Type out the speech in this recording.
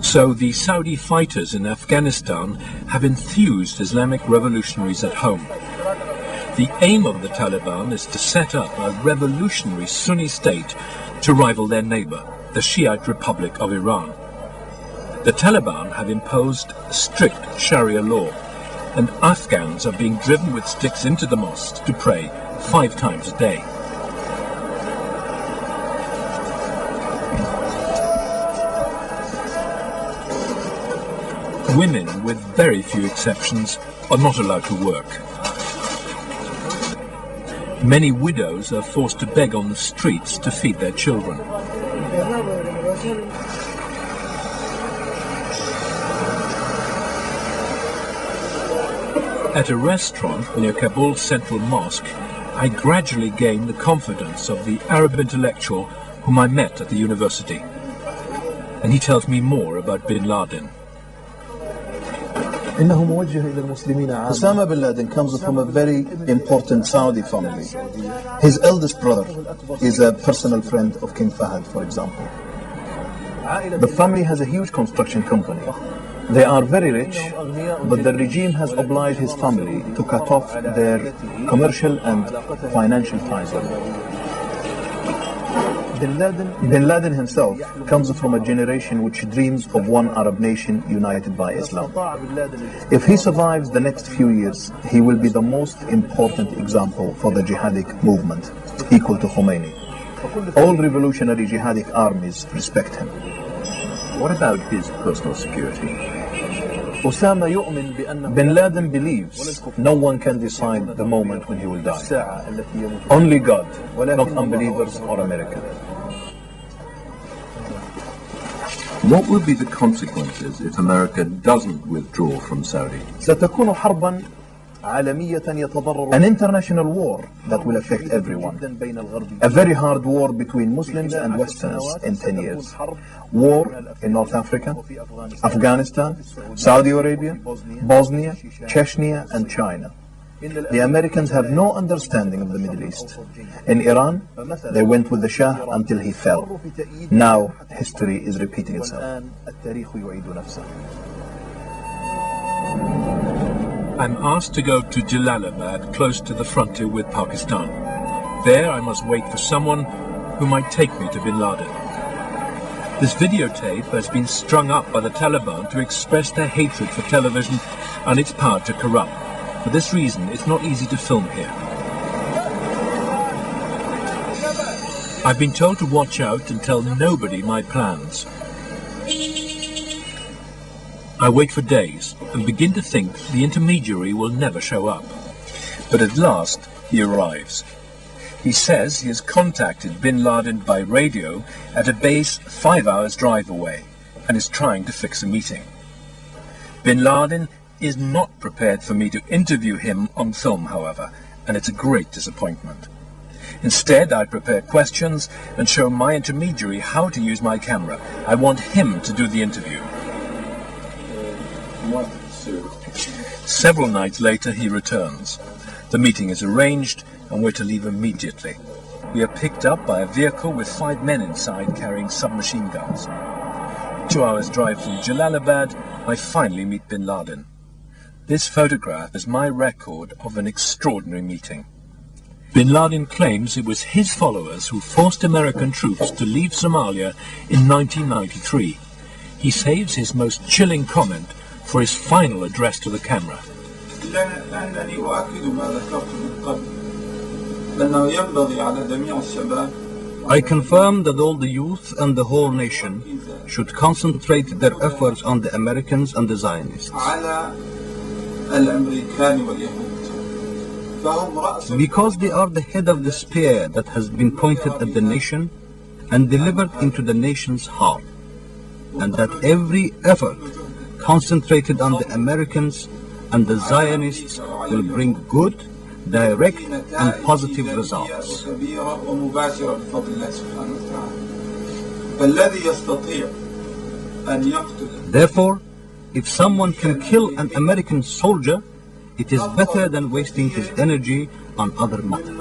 So the Saudi fighters in Afghanistan have enthused Islamic revolutionaries at home. The aim of the Taliban is to set up a revolutionary Sunni state to rival their neighbor, the Shiite Republic of Iran. The Taliban have imposed strict Sharia law, and Afghans are being driven with sticks into the mosques to pray 5 times a day. Women, with very few exceptions, are not allowed to work. Many widows are forced to beg on the streets to feed their children. At a restaurant near Kabul's central mosque, I gradually gained the confidence of the Arab intellectual whom I met at the university. And he tells me more about bin Laden. Osama bin Laden comes from a very important Saudi family. His eldest brother is a personal friend of King Fahd, for example. The family has a huge construction company. They are very rich, but the regime has obliged his family to cut off their commercial and financial ties with them. Bin Laden himself comes from a generation which dreams of one Arab nation united by Islam. If he survives the next few years, he will be the most important example for the jihadic movement, equal to Khomeini. All revolutionary jihadic armies respect him. What about his personal security? Bin Laden believes no one can decide the moment when he will die. Only God, not unbelievers or America. What will be the consequences if America doesn't withdraw from Saudi? ستكون حربا عالمية يتضرر. An international war that will affect everyone. A very hard war between Muslims and Westerners in 10 years. War in North Africa, Afghanistan, Saudi Arabia, Bosnia, Chechnya and China. The Americans have no understanding of the Middle East. In Iran, they went with the Shah until he fell. Now, history is repeating itself. I'm asked to go to Jalalabad, close to the frontier with Pakistan. There I must wait for someone who might take me to bin Laden. This videotape has been strung up by the Taliban to express their hatred for television and its power to corrupt. For this reason, it's not easy to film here. I've been told to watch out and tell nobody my plans. I wait for days and begin to think the intermediary will never show up. But at last, he arrives. He says he has contacted bin Laden by radio at a base 5 hours drive away and is trying to fix a meeting. Bin Laden is not prepared for me to interview him on film, however, and it's a great disappointment. Instead, I prepare questions and show my intermediary how to use my camera. I want him to do the interview. Several nights later, he returns. The meeting is arranged, and we're to leave immediately. We are picked up by a vehicle with 5 men inside carrying submachine guns. 2 hours drive from Jalalabad, I finally meet bin Laden. This photograph is my record of an extraordinary meeting. Bin Laden claims it was his followers who forced American troops to leave Somalia in 1993. He saves his most chilling comment for his final address to the camera. I confirm that all the youth and the whole nation should concentrate their efforts on the Americans and the Zionists. Because they are the head of the spear that has been pointed at the nation and delivered into the nation's heart, and that every effort concentrated on the Americans and the Zionists will bring good, direct and positive results. Therefore, if someone can kill an American soldier, it is better than wasting his energy on other matters.